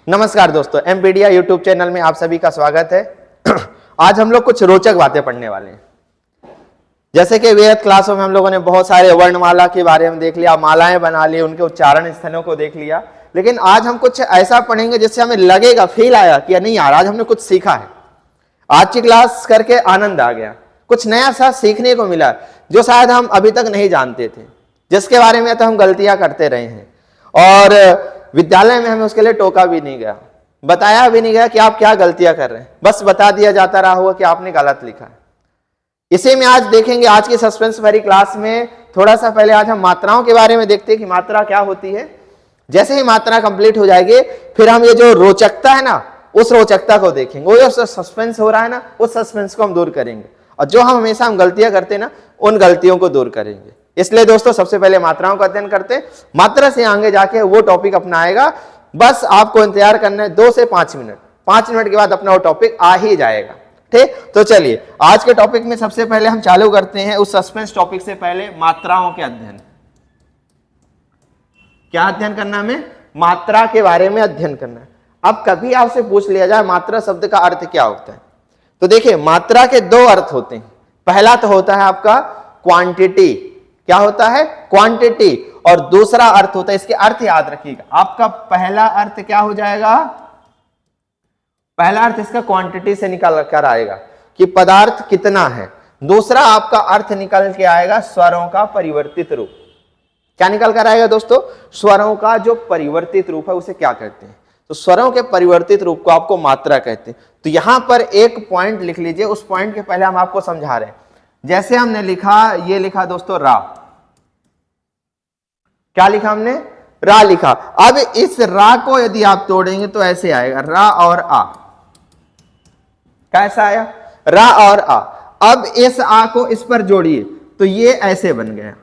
नमस्कार दोस्तों, एमपीडिया YouTube channel में आप सभी का स्वागत है। आज हम लोग कुछ रोचक बातें पढ़ने वाले हैं। जैसे कि वेद क्लासों में हम लोगों ने बहुत सारे वर्णमाला के बारे में देख लिया, मालाएं बना ली, उनके उच्चारण स्थलों को देख लिया, लेकिन आज हम कुछ ऐसा पढ़ेंगे जिससे हमें लगेगा, फील आया कि नहीं यार आज हमने कुछ सीखा है। आज की क्लास करके आनंद आ गया, कुछ नया सा सीखने को मिला जो शायद हम अभी तक नहीं जानते थे, जिसके बारे में तो हम गलतियां करते रहे हैं और विद्यालय में हमें उसके लिए टोका भी नहीं गया, बताया भी नहीं गया कि आप क्या गलतियां कर रहे हैं, बस बता दिया जाता रहा होगा कि आपने गलत लिखा है। इसी में आज देखेंगे, आज की सस्पेंस भरी क्लास में थोड़ा सा पहले आज हम मात्राओं के बारे में देखते हैं कि मात्रा क्या होती है। जैसे ही मात्रा कंप्लीट हो जाएगी फिर हम ये जो रोचकता है ना, उस रोचकता को देखेंगे। वो जो सस्पेंस हो रहा है ना, उस सस्पेंस को हम दूर करेंगे और जो हम हमेशा गलतियां करते हैं ना, उन गलतियों को दूर करेंगे। इसलिए दोस्तों सबसे पहले मात्राओं का अध्ययन करते हैं, मात्रा से आगे जाके वो टॉपिक अपना आएगा। बस आपको इंतजार करना है 2 से 5 मिनट, 5 मिनट के बाद अपना वो टॉपिक आ ही जाएगा। ठीक, तो चलिए आज के टॉपिक में सबसे पहले हम चालू करते हैं उस सस्पेंस टॉपिक से पहले मात्राओं के अध्ययन। क्या अध्ययन करना है? हमें मात्रा के बारे में अध्ययन करना है। अब कभी आपसे पूछ लिया जाए मात्रा शब्द का अर्थ क्या होता है, तो देखिए मात्रा के 2 अर्थ होते हैं। पहला तो होता है आपका क्वांटिटी। क्या होता है? क्वांटिटी। और दूसरा अर्थ होता है, इसके अर्थ याद रखिएगा, आपका पहला अर्थ क्या हो जाएगा? पहला अर्थ इसका क्वांटिटी से निकल कर आएगा कि पदार्थ कितना है। दूसरा आपका अर्थ निकल के आएगा स्वरों का परिवर्तित रूप। क्या निकल कर आएगा दोस्तों? स्वरों का जो परिवर्तित रूप है उसे क्या कहते हैं? तो स्वरों के परिवर्तित रूप को आपको मात्रा कहते हैं। तो यहां पर एक पॉइंट लिख लीजिए, उस पॉइंट के पहले हम आपको समझा रहे हैं। जैसे हमने लिखा, ये लिखा दोस्तों रा। क्या लिखा हमने? रा लिखा। अब इस रा को यदि आप तोड़ेंगे तो ऐसे आएगा, रा और आ। कैसा आया? रा और आ। अब इस आ को इस पर जोड़िए तो ये ऐसे बन गया।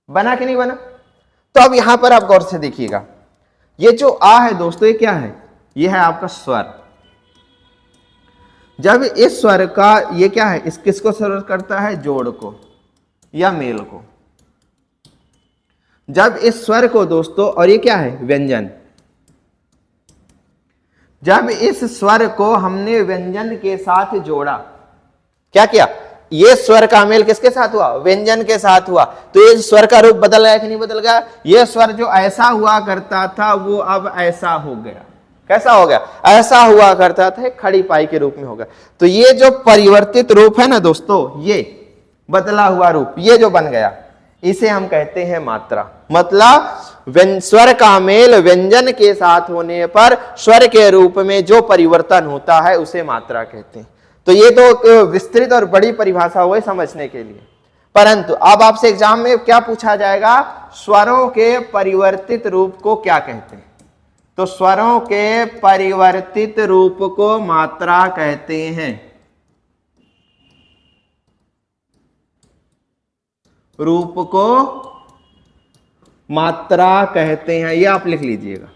बना कि नहीं बना? तो अब यहां पर आप गौर से देखिएगा, ये जो आ है दोस्तों, ये क्या है? ये है आपका स्वर। जब इस स्वर का ये क्या है, इस किसको स्वर करता है? जोड़ को या मेल को। जब इस स्वर को दोस्तों, और ये क्या है? व्यंजन। जब इस स्वर को हमने व्यंजन के साथ जोड़ा, क्या किया? ये स्वर का मेल किसके साथ हुआ? व्यंजन के साथ हुआ। तो ये स्वर का रूप बदल गया कि नहीं बदल गया? ये स्वर जो ऐसा हुआ करता था वो अब ऐसा हो गया। कैसा हो गया? ऐसा हुआ करता था, खड़ी पाई के रूप में हो गया। तो ये जो परिवर्तित रूप है ना दोस्तों, ये बदला हुआ रूप, ये जो बन गया, इसे हम कहते हैं मात्रा। मतलब स्वर का मेल व्यंजन के साथ होने पर स्वर के रूप में जो परिवर्तन होता है उसे मात्रा कहते हैं। तो ये तो विस्तृत और बड़ी परिभाषा हुई समझने के लिए, परंतु अब आपसे एग्जाम में क्या पूछा जाएगा? स्वरों के परिवर्तित रूप को क्या कहते हैं? तो स्वरों के परिवर्तित रूप को मात्रा कहते हैं। रूप को मात्रा कहते हैं, ये आप लिख लीजिएगा।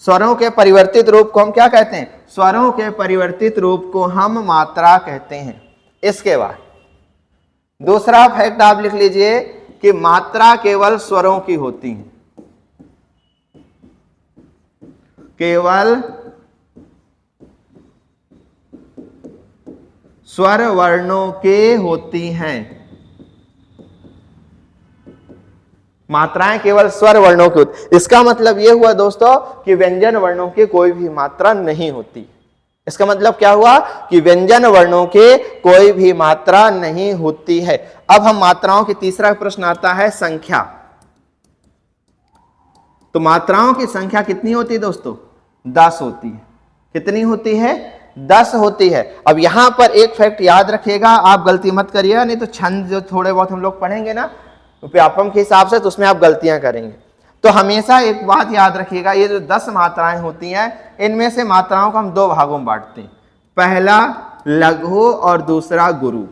स्वरों के परिवर्तित रूप को हम क्या कहते हैं? स्वरों के परिवर्तित रूप को हम मात्रा कहते हैं। इसके बाद दूसरा फैक्ट आप लिख लीजिए कि मात्रा केवल स्वरों की होती है। केवल स्वर वर्णों के होती हैं। मात्राएं केवल स्वर वर्णों की होती। इसका मतलब यह हुआ दोस्तों कि व्यंजन वर्णों की कोई भी मात्रा नहीं होती। इसका मतलब क्या हुआ कि व्यंजन वर्णों के कोई भी मात्रा नहीं होती है। अब हम मात्राओं की तीसरा प्रश्न आता है संख्या। तो मात्राओं की संख्या कितनी होती है दोस्तों? 10 होती है। कितनी होती है? 10 होती है। अब यहां पर एक फैक्ट याद रखिएगा, आप गलती मत करिएगा, नहीं तो छंद जो थोड़े बहुत हम लोग पढ़ेंगे ना व्यापम के हिसाब से, तो उसमें आप गलतियां करेंगे। तो हमेशा एक बात याद रखिएगा, ये जो 10 मात्राएं होती हैं, इनमें से मात्राओं को हम 2 भागों में बांटते हैं। पहला लघु और दूसरा गुरु।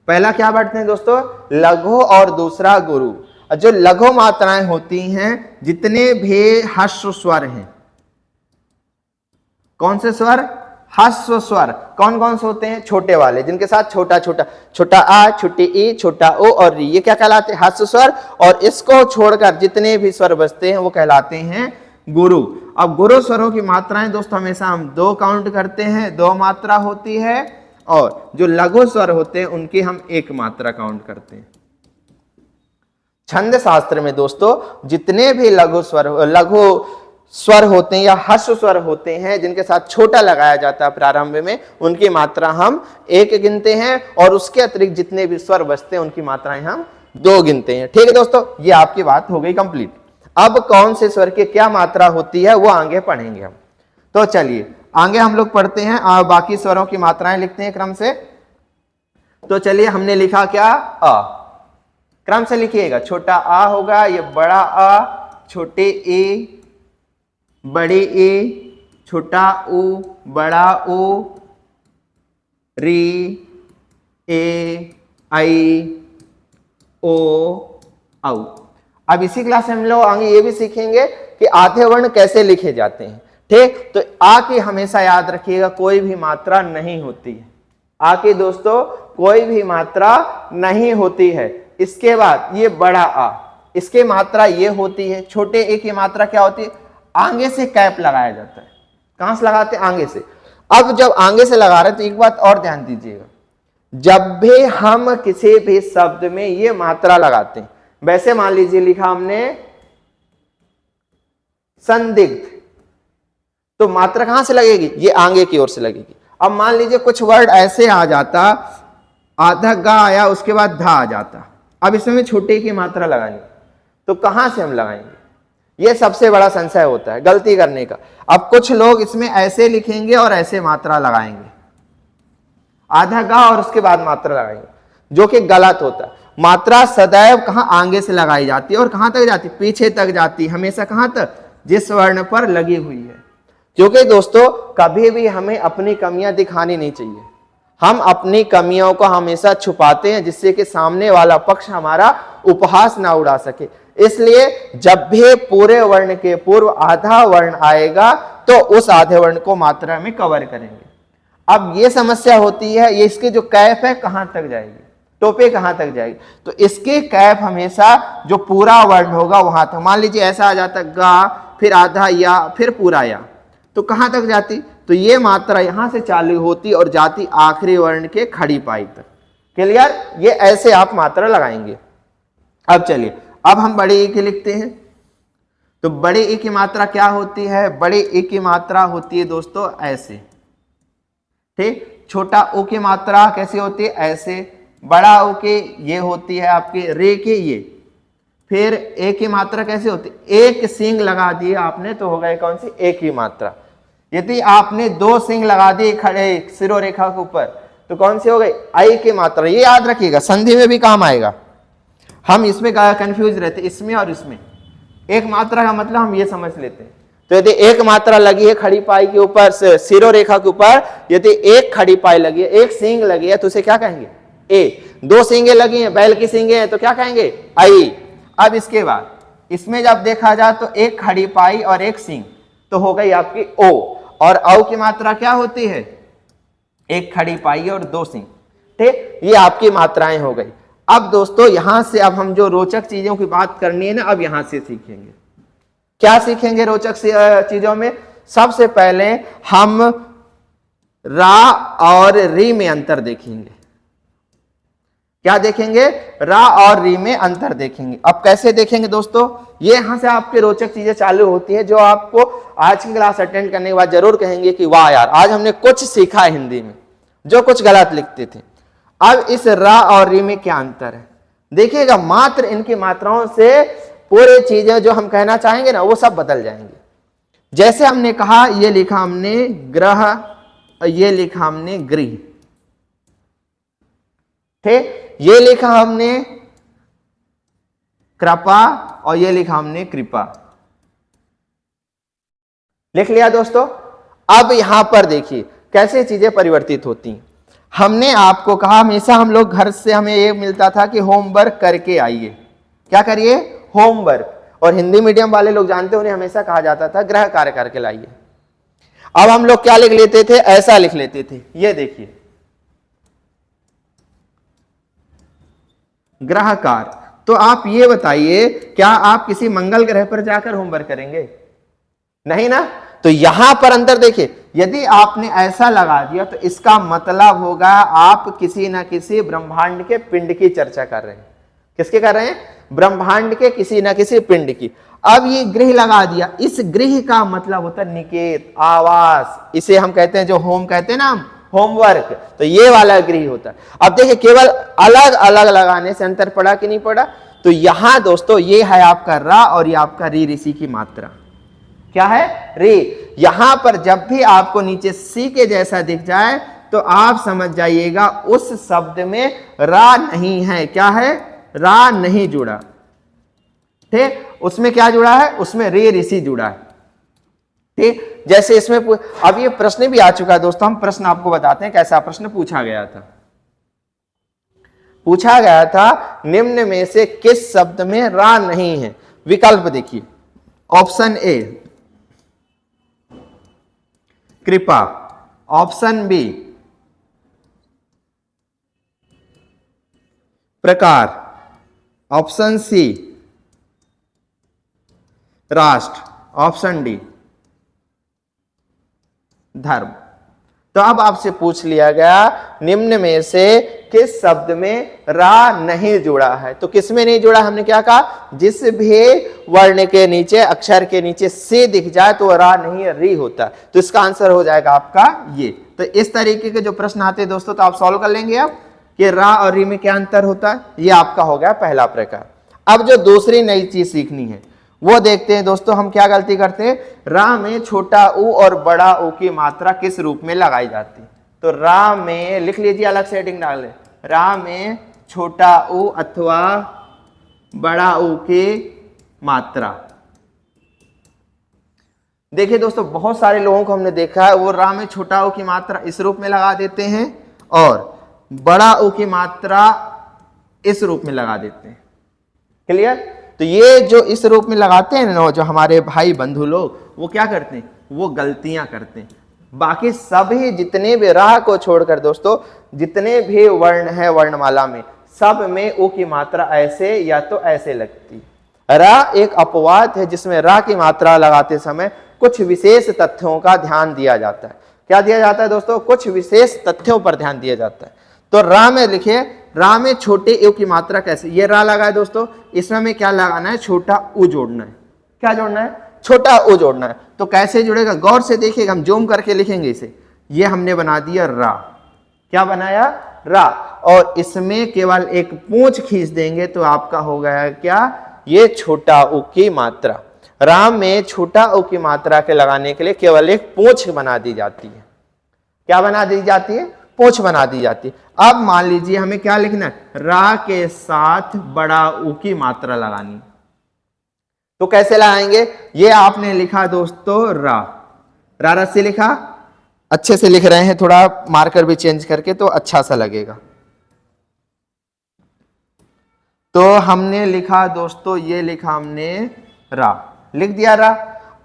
पहला क्या बांटते हैं दोस्तों? लघु और दूसरा गुरु। जो लघु मात्राएं होती हैं, जितने भी ह्रस्व स्वर हैं, कौन से स्वर? ह्रस्व स्वर कौन कौन से होते हैं? छोटे वाले, जिनके साथ छोटा छोटा, छोटा आ, छोटी ई, छोटा ओ और री, ये क्या कहलाते हैं? ह्रस्व स्वर। और इसको छोड़कर जितने भी स्वर बचते हैं वो कहलाते हैं गुरु। अब गुरु स्वरों की मात्राएं दोस्तों हमेशा हम 2 काउंट करते हैं, 2 मात्रा होती है, और जो लघु स्वर होते हैं उनकी हम 1 मात्रा काउंट करते हैं। छंद शास्त्र में दोस्तों जितने भी लघु स्वर होते हैं या ह्रस्व स्वर होते हैं जिनके साथ छोटा लगाया जाता है प्रारंभ में, उनकी मात्रा हम 1 गिनते हैं, और उसके अतिरिक्त जितने भी स्वर बचते हैं उनकी मात्राएं हम 2 गिनते हैं। ठीक है दोस्तों, ये आपकी बात हो गई कंप्लीट। अब कौन से स्वर की क्या मात्रा होती है वो आगे पढ़ेंगे हम। तो चलिए आगे हम लोग पढ़ते हैं और बाकी स्वरों की मात्राएं लिखते हैं क्रम से। तो चलिए हमने लिखा क्या? अ। क्रम से लिखिएगा। छोटा आ होगा, ये बड़ा आ, छोटे ए, बड़े ए, छोटा ऊ, बड़ा ओ, री, ए, आई, ओ, औ। अब इसी क्लास में हम लोग आगे ये भी सीखेंगे कि आधे वर्ण कैसे लिखे जाते हैं। ठीक, तो आ की हमेशा याद रखिएगा कोई भी मात्रा नहीं होती है। आ की दोस्तों कोई भी मात्रा नहीं होती है। इसके बाद ये बड़ा आ, इसकी मात्रा ये होती है। छोटे ए की मात्रा क्या होती है? आगे से कैप लगाया जाता है। कहां से लगाते हैं? आगे से। अब जब आगे से लगा रहे हैं तो एक बात और ध्यान दीजिएगा, जब भी हम किसी भी शब्द में ये मात्रा लगाते हैं, वैसे मान लीजिए लिखा हमने संदिग्ध, तो मात्रा कहां से लगेगी? ये आगे की ओर से लगेगी। अब मान लीजिए कुछ वर्ड ऐसे आ जाता, आधा गा आया उसके बाद धा आ जाता, अब इसमें छोटे की मात्रा लगानी, तो कहां से हम लगाएंगे? ये सबसे बड़ा संशय होता है गलती करने का। अब कुछ लोग इसमें ऐसे लिखेंगे और ऐसे मात्रा लगाएंगे, आधा गा और उसके बाद मात्रा लगाएंगे, जो कि गलत होता है। मात्रा सदैव कहां? आगे से लगाई जाती है। और कहां तक जाती? पीछे तक जाती है। हमेशा कहां तक? जिस वर्ण पर लगी हुई है। क्योंकि दोस्तों कभी भी हमें अपनी कमियां दिखानी नहीं चाहिए। हम अपनी कमियों को हमेशा छुपाते हैं जिससे कि सामने वाला पक्ष हमारा उपहास ना उड़ा सके। इसलिए जब भी पूरे वर्ण के पूर्व आधा वर्ण आएगा तो उस आधे वर्ण को मात्रा में कवर करेंगे। अब ये समस्या होती है, ये इसकी जो कैप है कहां तक जाएगी? टोपे कहां तक जाएगी? तो इसकी कैप हमेशा जो पूरा वर्ण होगा वहां तक। मान लीजिए ऐसा आ जाता गा, फिर आधा या, फिर पूरा या, तो कहां तक जाती? तो ये मात्रा यहां से चालू होती और जाती आखिरी वर्ण के खड़ी पाई तक। क्लियर? ये ऐसे आप मात्रा लगाएंगे। अब चलिए अब हम बड़े ए की लिखते हैं। तो बड़े ए की मात्रा क्या होती है? बड़े ए की मात्रा होती है दोस्तों ऐसे। ठीक, छोटा ओ की मात्रा कैसी होती है? ऐसे। बड़ा ओ के ये होती है आपके रे के ये। फिर ए की मात्रा कैसे होती है? एक सिंग लगा दिए आपने तो हो गए कौन सी? ए की मात्रा। यदि आपने 2 सिंग लगा दिए खड़े सिरोरेखा के ऊपर तो कौन सी हो गई? आई की मात्रा। ये याद रखिएगा, संधि में भी काम आएगा। हम इसमें कंफ्यूज रहते, इसमें और इसमें। एक मात्रा का मतलब हम ये समझ लेते हैं। तो यदि एक मात्रा लगी है खड़ी पाई के ऊपर, सिरोरेखा के ऊपर, यदि एक खड़ी पाई लगी है, एक सींग लगी है तो उसे क्या कहेंगे? ए। 2 सींगे लगी हैं, बैल की सींगे हैं तो क्या कहेंगे? आई। अब इसके बाद इसमें जब देखा जाए तो एक खड़ी पाई और एक सींग तो हो गई आपकी ओ। और औ की मात्रा क्या होती है? एक खड़ी पाई और 2 सींग। ठीक, ये आपकी मात्राएं हो गई। अब दोस्तों यहां से अब हम जो रोचक चीजों की बात करनी है ना, अब यहां से सीखेंगे। क्या सीखेंगे रोचक चीजों में? सबसे पहले हम रा और री में अंतर देखेंगे। क्या देखेंगे? रा और री में अंतर देखेंगे। अब कैसे देखेंगे दोस्तों? ये यहां से आपके रोचक चीजें चालू होती है जो आपको आज की क्लास अटेंड करने के बाद जरूर कहेंगे कि वाह यार आज हमने कुछ सीखा है हिंदी में, जो कुछ गलत लिखते थे। अब इस रा और री में क्या अंतर है देखिएगा। मात्र इनकी मात्राओं से पूरे चीजें जो हम कहना चाहेंगे ना वो सब बदल जाएंगे। जैसे हमने कहा, ये लिखा हमने ग्रह और ये लिखा हमने गृह। ठीक, ये लिखा हमने कृपा और ये लिखा हमने कृपा। लिख लिया दोस्तों। अब यहां पर देखिए कैसे चीजें परिवर्तित होती हैं। हमने आपको कहा हमेशा हम लोग घर से हमें ये मिलता था कि होमवर्क करके आइए। क्या करिए? होमवर्क। और हिंदी मीडियम वाले लोग जानते हैं उन्हें हमेशा कहा जाता था गृह कार्य करके लाइए। अब हम लोग क्या लिख लेते थे, ऐसा लिख लेते थे, ये देखिए ग्रहकार। तो आप ये बताइए, क्या आप किसी मंगल ग्रह पर जाकर होमवर्क करेंगे? नहीं ना। तो यहां पर अंतर देखिए, यदि आपने ऐसा लगा दिया तो इसका मतलब होगा आप किसी ना किसी ब्रह्मांड के पिंड की चर्चा कर रहे हैं। किसके कर रहे हैं? ब्रह्मांड के किसी ना किसी पिंड की। अब ये गृह लगा दिया, इस गृह का मतलब होता है निकेत, आवास, इसे हम कहते हैं जो होम कहते हैं ना हम, होमवर्क, तो ये वाला गृह होता है। अब देखिए केवल अलग अलग लगाने से अंतर पड़ा कि नहीं पड़ा? तो यहां दोस्तों ये है आपका रा और ये आपका री, ऋषि की मात्रा क्या है? रे। यहां पर जब भी आपको नीचे सी के जैसा दिख जाए तो आप समझ जाइएगा उस शब्द में रा नहीं है। क्या है? रा नहीं जुड़ा। ठीक, उसमें क्या जुड़ा है? उसमें रे ऋषि जुड़ा है। ठीक, जैसे इसमें अब ये प्रश्न भी आ चुका है दोस्तों, हम प्रश्न आपको बताते हैं कैसा प्रश्न पूछा गया था। पूछा गया था निम्न में से किस शब्द में रा नहीं है? विकल्प देखिए, ऑप्शन ए कृपा, ऑप्शन बी प्रकार, ऑप्शन सी राष्ट्र, ऑप्शन डी धर्म। तो अब आपसे पूछ लिया गया निम्न में से किस शब्द में रा नहीं जुड़ा है? तो किस में नहीं जुड़ा? हमने क्या कहा? जिस भी वर्ण के नीचे, अक्षर के नीचे से दिख जाए तो रा नहीं है, री होता है। तो इसका आंसर हो जाएगा आपका ये। तो इस तरीके के जो प्रश्न आते हैं दोस्तों, तो आप सॉल्व कर लेंगे आप कि रा और री में क्या अंतर होता है। ये आपका हो गया पहला प्रकार। अब जो दूसरी नई चीज सीखनी है वो देखते हैं दोस्तों। हम क्या गलती करते हैं? रा में छोटा ऊ और बड़ा ऊ की मात्रा किस रूप में लगाई जाती है? तो रा में लिख लीजिए, अलग से हेडिंग डाल ले, रा में छोटा ऊ अथवा बड़ा ऊ की मात्रा। देखिए दोस्तों, बहुत सारे लोगों को हमने देखा है वो रा में छोटा ऊ की मात्रा इस रूप में लगा देते हैं और बड़ा ऊ की मात्रा इस रूप में लगा देते हैं। क्लियर? तो ये जो इस रूप में लगाते हैं ना, जो हमारे भाई बंधु लोग, वो क्या करते हैं? वो गलतियां करते हैं। बाकी सभी जितने भी राह को छोड़कर दोस्तों, जितने भी वर्ण है वर्णमाला में, सब में ऊ की मात्रा ऐसे या तो ऐसे लगती है। रा एक अपवाद है जिसमें रा की मात्रा लगाते समय कुछ विशेष तथ्यों का ध्यान दिया जाता है। क्या दिया जाता है दोस्तों? कुछ विशेष तथ्यों पर ध्यान दिया जाता है। तो रा में लिखिए, रा में छोटे ऊ की मात्रा कैसे? ये रा लगा है दोस्तों, इसमें हमें क्या लगाना है? छोटा ऊ जोड़ना है। क्या जोड़ना है? छोटा ऊ जोड़ना है। तो कैसे जुड़ेगा? गौर से देखिएगा, हम जूम करके लिखेंगे इसे। ये हमने बना दिया रा। क्या बनाया? रा। और इसमें केवल एक पूंछ खींच देंगे तो आपका हो गया क्या? ये छोटा ऊ की मात्रा। रा में छोटा ऊ की मात्रा के लगाने के लिए केवल एक पूंछ बना दी जाती है। क्या बना दी जाती है? पूंछ बना दी जाती है। अब मान लीजिए हमें क्या लिखना है? रा के साथ बड़ा ऊ की मात्रा लगानी। तो कैसे लगाएंगे? ये आपने लिखा दोस्तों रा, रा रस्सी लिखा, अच्छे से लिख रहे हैं, थोड़ा मार्कर भी चेंज करके तो अच्छा सा लगेगा। तो हमने लिखा दोस्तों, ये लिखा हमने रा, लिख दिया रा।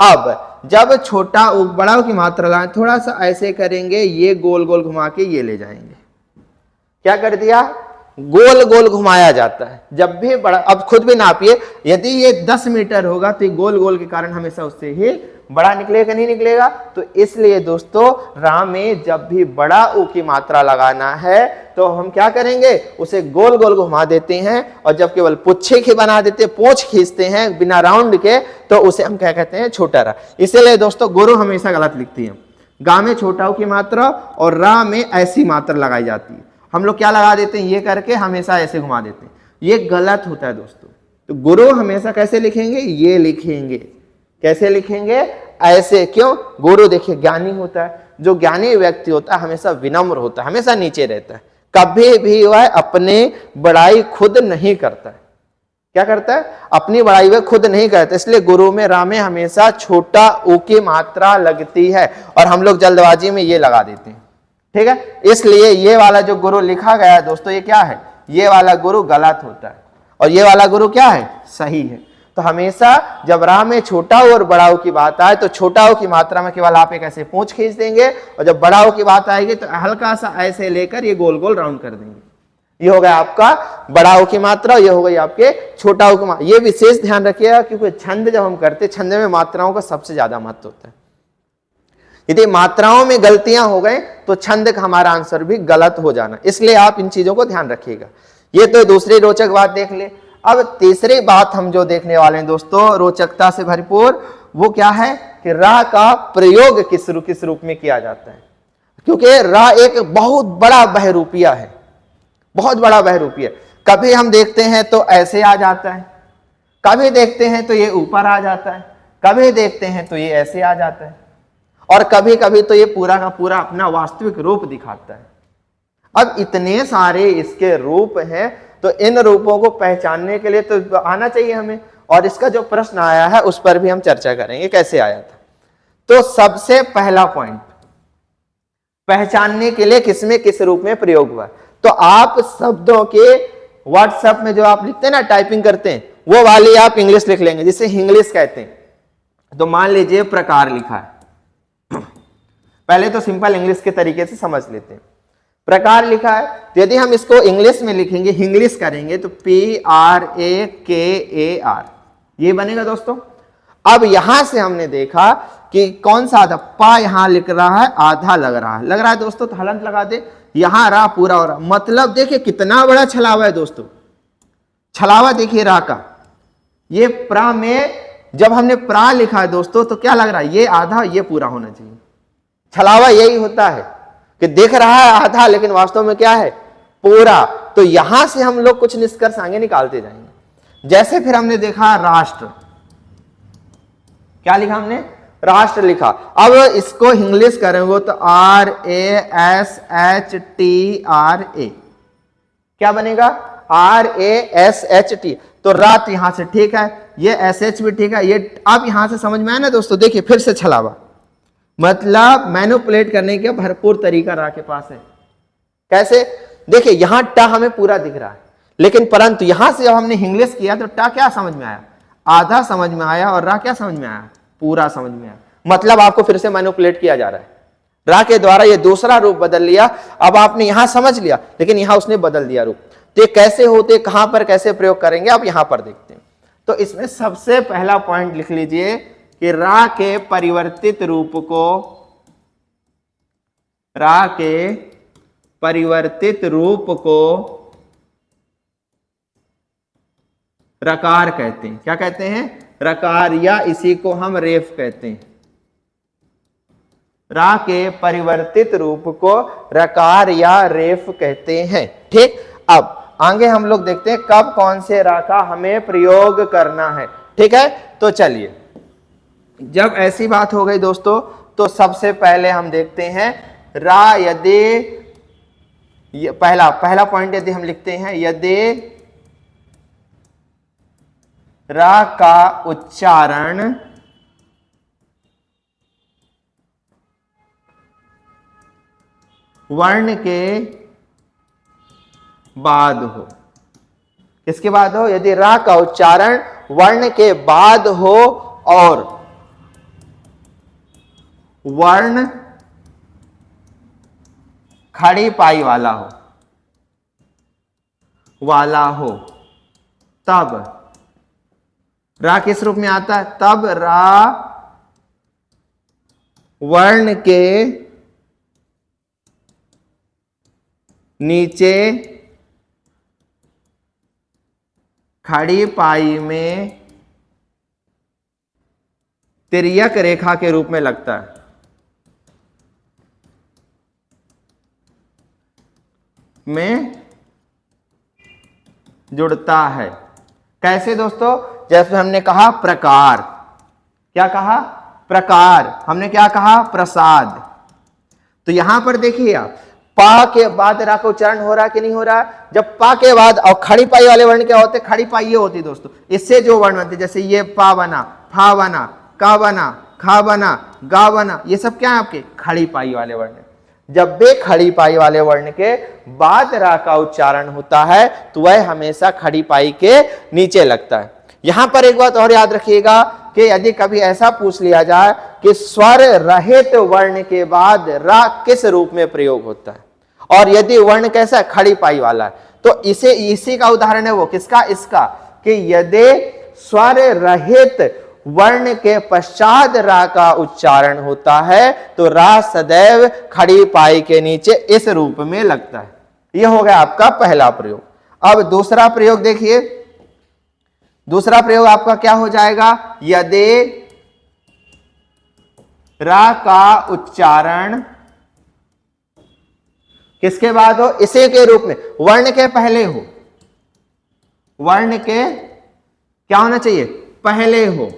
अब जब छोटा ऊ बड़ा ऊ की मात्रा लगाएं, थोड़ा सा ऐसे करेंगे, ये गोल गोल घुमा के ये ले जाएंगे। क्या कर दिया? गोल गोल घुमाया जाता है। जब भी बड़ा, अब खुद भी नापिए, यदि ये 10 मीटर होगा तो ये गोल गोल के कारण हमेशा उससे ही बड़ा निकलेगा, नहीं निकलेगा? तो इसलिए दोस्तों रा में जब भी बड़ा ऊ की मात्रा लगाना है तो हम क्या करेंगे? उसे गोल गोल घुमा देते हैं, और जब केवल पुच्छे की बना देते, पूंछ खींचते हैं बिना राउंड के, तो उसे हम क्या कहते हैं? छोटा रा। इसलिए दोस्तों गुरु हमेशा गलत लिखती है। गा में छोटा ऊ की मात्रा और रा में ऐसी मात्रा लगाई जाती है। हम लोग क्या लगा देते हैं? ये करके हमेशा ऐसे घुमा देते हैं। ये गलत होता है दोस्तों। तो गुरु हमेशा कैसे लिखेंगे? ये लिखेंगे। कैसे लिखेंगे? ऐसे। क्यों? गुरु देखिए ज्ञानी होता है। जो ज्ञानी व्यक्ति होता है हमेशा विनम्र होता है, हमेशा नीचे रहता है, कभी भी वह अपने बड़ाई खुद नहीं करता है। क्या करता है? अपनी बड़ाई वह खुद नहीं करता। इसलिए गुरु में रा में हमेशा छोटा ऊ की मात्रा लगती है, और हम लोग जल्दबाजी में ये लगा देते हैं। ठीक है? इसलिए ये वाला जो गुरु लिखा गया है दोस्तों, ये क्या है? ये वाला गुरु गलत होता है, और ये वाला गुरु क्या है? सही है। तो हमेशा जब रा में छोटा ऊ और बड़ा ऊ की बात आए तो छोटा ऊ की मात्रा में केवल आप एक ऐसे पूंछ खींच देंगे, और जब बड़ा ऊ की बात आएगी तो हल्का सा ऐसे लेकर ये गोल गोल राउंड कर देंगे। ये हो गया आपका बड़ा ऊ की मात्रा, ये हो गई आपके छोटा ऊ की मात्रा। ये विशेष ध्यान रखिएगा क्योंकि छंद जब हम करते, छंद में मात्राओं का सबसे ज्यादा महत्व होता है। यदि मात्राओं में गलतियां हो गए तो छंद का हमारा आंसर भी गलत हो जाना, इसलिए आप इन चीजों को ध्यान रखिएगा। ये तो दूसरी रोचक बात देख ले। अब तीसरी बात हम जो देखने वाले हैं दोस्तों रोचकता से भरपूर, वो क्या है कि रा का प्रयोग किस रूप में किया जाता है। क्योंकि रा एक बहुत बड़ा बहरूपिया है, बहुत बड़ा बहरूपिया। कभी हम देखते हैं तो ऐसे आ जाता है, कभी देखते हैं तो ये ऊपर आ जाता है, कभी देखते हैं तो ये ऐसे आ जाता है, और कभी कभी तो ये पूरा का पूरा अपना वास्तविक रूप दिखाता है। अब इतने सारे इसके रूप हैं, तो इन रूपों को पहचानने के लिए तो आना चाहिए हमें, और इसका जो प्रश्न आया है उस पर भी हम चर्चा करेंगे कैसे आया था। तो सबसे पहला पॉइंट, पहचानने के लिए किसमें किस रूप में प्रयोग हुआ। तो आप शब्दों के व्हाट्सएप में जो आप लिखते हैं ना, टाइपिंग करते हैं, वो वाली आप इंग्लिश लिख लेंगे, जिसे इंग्लिश कहते हैं। तो मान लीजिए प्रकार लिखा है, पहले तो सिंपल इंग्लिश के तरीके से समझ लेते हैं। प्रकार लिखा है, तो यदि हम इसको इंग्लिश में लिखेंगे, इंग्लिश करेंगे तो PRAKAR ये बनेगा दोस्तों। अब यहां से हमने देखा कि कौन सा आधा, पा यहां लिख रहा है, आधा लग रहा है दोस्तों, तो हलंत लगा दे, यहां रा पूरा हो रहा। मतलब देखिए कितना बड़ा छलावा है दोस्तों, छलावा देखिए रा का। ये प्रा में जब हमने प्रा लिखा है दोस्तों तो क्या लग रहा है, ये आधा ये पूरा होना चाहिए। छलावा यही होता है कि दिख रहा है आधा लेकिन वास्तव में क्या है, पूरा। तो यहां से हम लोग कुछ निष्कर्ष आगे निकालते जाएंगे। जैसे फिर हमने देखा राष्ट्र, क्या लिखा हमने, राष्ट्र लिखा। अब इसको इंग्लिश करेंगे तो RASHTRA क्या बनेगा, RASHT। तो रात यहां से ठीक है, ये SH भी ठीक है। ये अब यहां से समझ में आया ना दोस्तों, देखिए फिर से छलावा, मतलब मैनिपुलेट करने का भरपूर तरीका रा के पास है। कैसे, देखिए यहां टा हमें पूरा दिख रहा है, लेकिन परंतु यहां से जब हमने इंग्लिश किया तो टा क्या समझ में आया, आधा समझ में आया, और रा क्या समझ में आया, पूरा समझ में आया। मतलब आपको फिर से मैनिपुलेट किया जा रहा है, रा के द्वारा ये दूसरा रूप बदल लिया। अब आपने यहां समझ लिया लेकिन यहां उसने बदल दिया रूप। तो ये कैसे होते, कहां पर कैसे प्रयोग करेंगे, आप यहां पर देखते हैं। तो इसमें सबसे पहला पॉइंट लिख लीजिए कि रा के परिवर्तित रूप को, रा के परिवर्तित रूप को रकार कहते हैं। क्या कहते हैं, रकार, या इसी को हम रेफ कहते हैं। रा के परिवर्तित रूप को रकार या रेफ कहते हैं। ठीक, अब आगे हम लोग देखते हैं कब कौन से रा का हमें प्रयोग करना है। ठीक है, तो चलिए, जब ऐसी बात हो गई दोस्तों तो सबसे पहले हम देखते हैं रा, यदि पहला पॉइंट यदि हम लिखते हैं, यदि रा का उच्चारण वर्ण के बाद हो। किसके बाद हो, यदि रा का उच्चारण वर्ण के बाद हो और वर्ण खड़ी पाई वाला हो, तब रा किस रूप में आता है, तब रा वर्ण के नीचे खड़ी पाई में तिर्यक रेखा के रूप में लगता है। में जुड़ता है। कैसे दोस्तों, जैसे हमने कहा प्रकार, क्या कहा, प्रकार, हमने क्या कहा, प्रसाद। तो यहां पर देखिए आप, पा के बाद रा का उच्चारण हो रहा है कि नहीं हो रहा है। जब पा के बाद और खड़ी पाई वाले वर्ण क्या होते, खड़ी पाई ये होती दोस्तों, इससे जो वर्ण बनते, जैसे ये पा बना, फा बना, का बना, खा बना, गा बना, ये सब क्या है आपके खड़ी पाई वाले वर्ण। जब भी खड़ी पाई वाले वर्ण के बाद रा का उच्चारण होता है तो वह हमेशा खड़ी पाई के नीचे लगता है। यहां पर एक बात और याद रखिएगा कि यदि कभी ऐसा पूछ लिया जाए कि स्वर रहित वर्ण के बाद रा किस रूप में प्रयोग होता है, और यदि वर्ण कैसा है, खड़ी पाई वाला है, तो इसी का उदाहरण है वो किसका, इसका, कि यदि स्वर रहित वर्ण के पश्चात रा का उच्चारण होता है तो रा सदैव खड़ी पाई के नीचे इस रूप में लगता है। यह हो गया आपका पहला प्रयोग। अब दूसरा प्रयोग देखिए, दूसरा प्रयोग आपका क्या हो जाएगा, यदि रा का उच्चारण किसके बाद हो, इसे के रूप में, वर्ण के पहले हो, वर्ण के क्या होना चाहिए, पहले हो।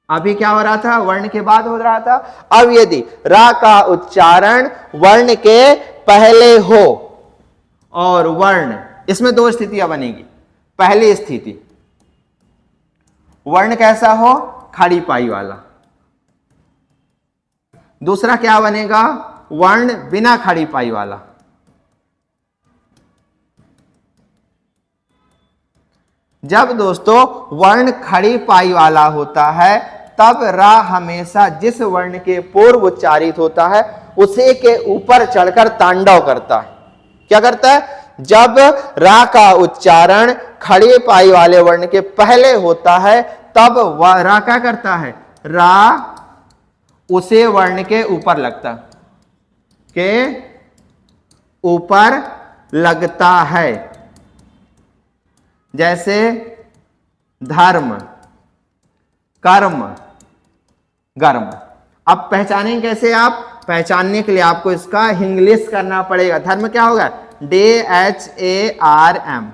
अभी क्या हो रहा था, वर्ण के बाद हो रहा था। अब यदि रा का उच्चारण वर्ण के पहले हो और वर्ण, इसमें दो स्थितियां बनेगी। पहली स्थिति, वर्ण कैसा हो, खड़ी पाई वाला। दूसरा क्या बनेगा, वर्ण बिना खड़ी पाई वाला। जब दोस्तों वर्ण खड़ी पाई वाला होता है तब रा हमेशा जिस वर्ण के पूर्व उच्चारित होता है उसे के ऊपर चढ़कर तांडव करता है। क्या करता है, जब रा का उच्चारण खड़ी पाई वाले वर्ण के पहले होता है तब वह रा क्या करता है, रा उसे वर्ण के ऊपर लगता के ऊपर लगता है। जैसे धर्म, कर्म, गर्म। अब पहचानेंगे कैसे, आप पहचानने के लिए आपको इसका इंग्लिश करना पड़ेगा। धर्म क्या होगा, DHARM,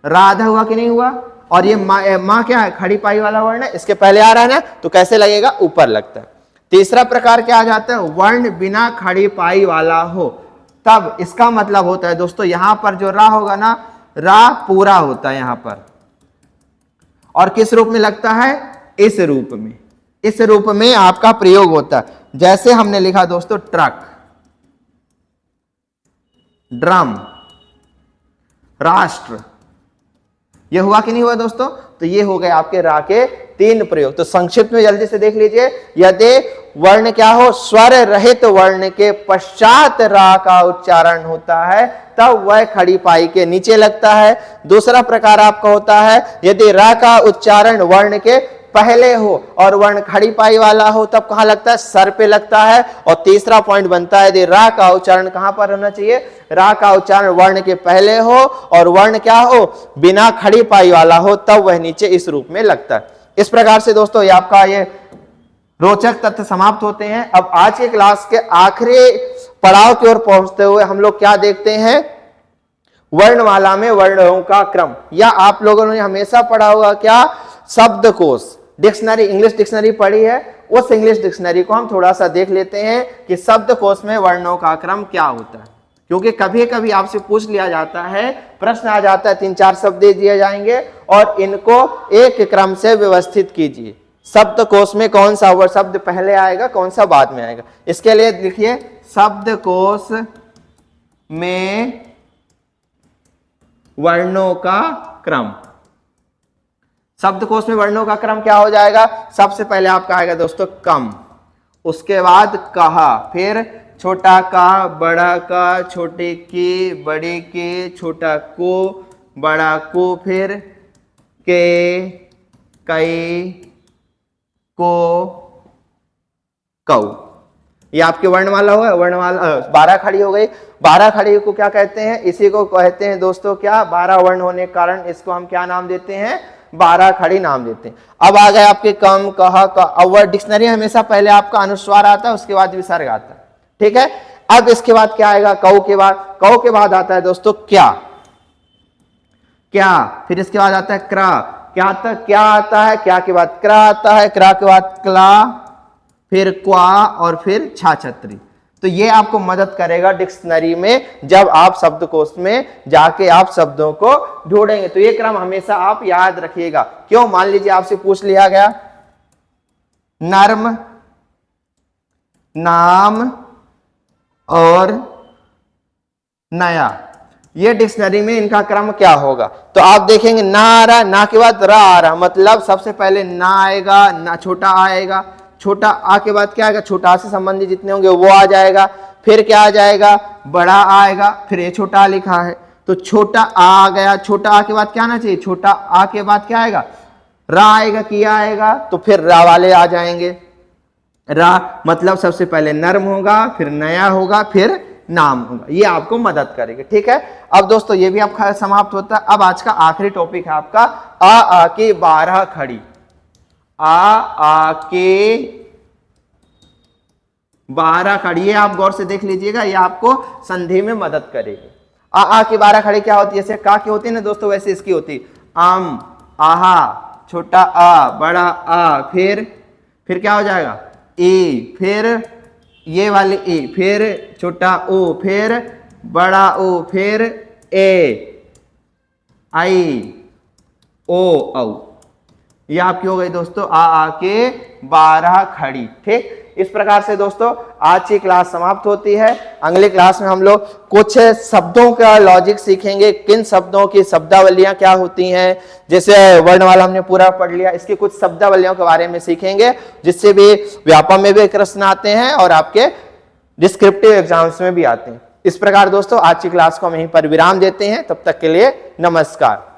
राधा हुआ कि नहीं हुआ, और ये माँ क्या है, खड़ी पाई वाला वर्ण है, इसके पहले आ रहा है ना, तो कैसे लगेगा, ऊपर लगता है। तीसरा प्रकार क्या आ जाता है, वर्ण बिना खड़ी पाई वाला हो, तब इसका मतलब होता है दोस्तों यहां पर जो रा होगा ना, रा पूरा होता है यहां पर, और किस रूप में लगता है, इस रूप में, इस रूप में आपका प्रयोग होता है। जैसे हमने लिखा दोस्तों ट्रक, ड्रम, राष्ट्र, यह हुआ कि नहीं हुआ दोस्तों, तो ये हो गए आपके रा के तीन प्रयोग। तो संक्षिप्त में जल्दी से देख लीजिए, यदि वर्ण क्या हो, स्वर रहित वर्ण के पश्चात रा का उच्चारण होता है तब वह खड़ी पाई के नीचे लगता है। दूसरा प्रकार आपका होता है यदि रा का उच्चारण वर्ण के पहले हो और वर्ण खड़ी पाई वाला हो तब कहां लगता है, सर पे लगता है। और तीसरा पॉइंट बनता है यदि रा का उच्चारण कहां पर होना चाहिए, रा का उच्चारण वर्ण के पहले हो और वर्ण क्या हो, बिना खड़ी पाई वाला हो, तब वह नीचे इस रूप में लगता है। इस प्रकार से दोस्तों ये आपका ये रोचक तथ्य समाप्त होते हैं। अब आज के क्लास के आखिरी पड़ाव की ओर पहुंचते हुए हम लोग क्या देखते हैं, वर्णमाला में वर्णों का क्रम। या आप लोगों ने हमेशा पढ़ा होगा क्या, शब्दकोश, डिक्शनरी, इंग्लिश डिक्शनरी पढ़ी है, उस इंग्लिश डिक्शनरी को हम थोड़ा सा देख लेते हैं कि शब्दकोश में वर्णों का क्रम क्या होता है। क्योंकि कभी कभी आपसे पूछ लिया जाता है, प्रश्न आ जाता है, 3-4 शब्द दे दिए जाएंगे और इनको एक क्रम से व्यवस्थित कीजिए। शब्दकोश में कौन सा शब्द पहले आएगा, कौन सा बाद में आएगा। इसके लिए लिखिए शब्दकोश में वर्णों का क्रम। शब्दकोश में वर्णों का क्रम क्या हो जाएगा, सबसे पहले आपका आएगा दोस्तों कम, उसके बाद कहा, फिर छोटा का, बड़ा का, छोटे के, बड़े के, छोटा को, बड़ा को, फिर के, कई, को, कौ। ये आपके वर्णमाला हुआ, वर्णमाला 12 खड़ी हो गई। 12 खड़ी को क्या कहते हैं, इसी को कहते हैं दोस्तों क्या, 12 वर्ण होने के कारण इसको हम क्या नाम देते हैं, 12 खड़ी नाम देते हैं। अब आ गए आपके कम, कहा, का। अब डिक्शनरी हमेशा पहले आपका अनुस्वार आता है, उसके बाद विसर्ग आता है, ठीक है। अब इसके बाद क्या आएगा, कौ के बाद, कौ के बाद आता है दोस्तों क्या, क्या, फिर इसके बाद आता है क्रा, क्या आता, क्या आता है, क्या के बाद क्रा आता है, क्रा के बाद क्ला, फिर क्वा और फिर छाछत्री। तो ये आपको मदद करेगा डिक्शनरी में, जब आप शब्दकोश में जाके आप शब्दों को ढूंढेंगे। तो ये क्रम हमेशा आप याद रखिएगा। क्यों, मान लीजिए आपसे पूछ लिया गया नर्म, नाम और नया, ये डिक्शनरी में इनका क्रम क्या होगा। तो आप देखेंगे ना आ रहा, ना के बाद रा आ रहा, मतलब सबसे पहले ना आएगा, ना छोटा आ आएगा, छोटा आ के बाद क्या आएगा, छोटा आ से संबंधित जितने होंगे वो आ जाएगा, फिर क्या आ जाएगा, बड़ा आएगा, फिर ये छोटा आ लिखा है तो छोटा आ गया, छोटा आ के बाद क्या आना चाहिए, छोटा आ के बाद क्या आएगा, रा आएगा, किया आएगा, तो फिर रा वाले आ जाएंगे। रा मतलब सबसे पहले नर्म होगा, फिर नया होगा, फिर नाम होगा, ये आपको मदद करेगा। ठीक है, अब दोस्तों ये भी आपका समाप्त होता है। अब आज का आखिरी टॉपिक है आपका आ के 12 खड़ी। आ के 12 खड़ी, ये आप गौर से देख लीजिएगा, ये आपको संधि में मदद करेगी। आ के 12 खड़ी क्या होती है, जैसे का की होती है ना दोस्तों, वैसे इसकी होती आम, आहा, छोटा आ, बड़ा आ, फिर क्या हो जाएगा, ए, फिर ये वाले ए, फिर छोटा ओ, फिर बड़ा ओ, फिर ए, आई, ओ, औ। ये आपकी हो गई दोस्तों आ के 12 खड़ी। ठीक, इस प्रकार से दोस्तों आज की क्लास समाप्त होती है। अगली क्लास में हम लोग कुछ शब्दों का लॉजिक सीखेंगे, किन शब्दों की शब्दावलियां क्या होती हैं। जैसे वर्णमाला हमने पूरा पढ़ लिया, इसकी कुछ शब्दावलियों के बारे में सीखेंगे, जिससे भी व्यापक में भी प्रश्न आते हैं और आपके डिस्क्रिप्टिव एग्जाम्स में भी आते हैं। इस प्रकार दोस्तों आज की क्लास को हम यहीं पर विराम देते हैं, तब तक के लिए नमस्कार।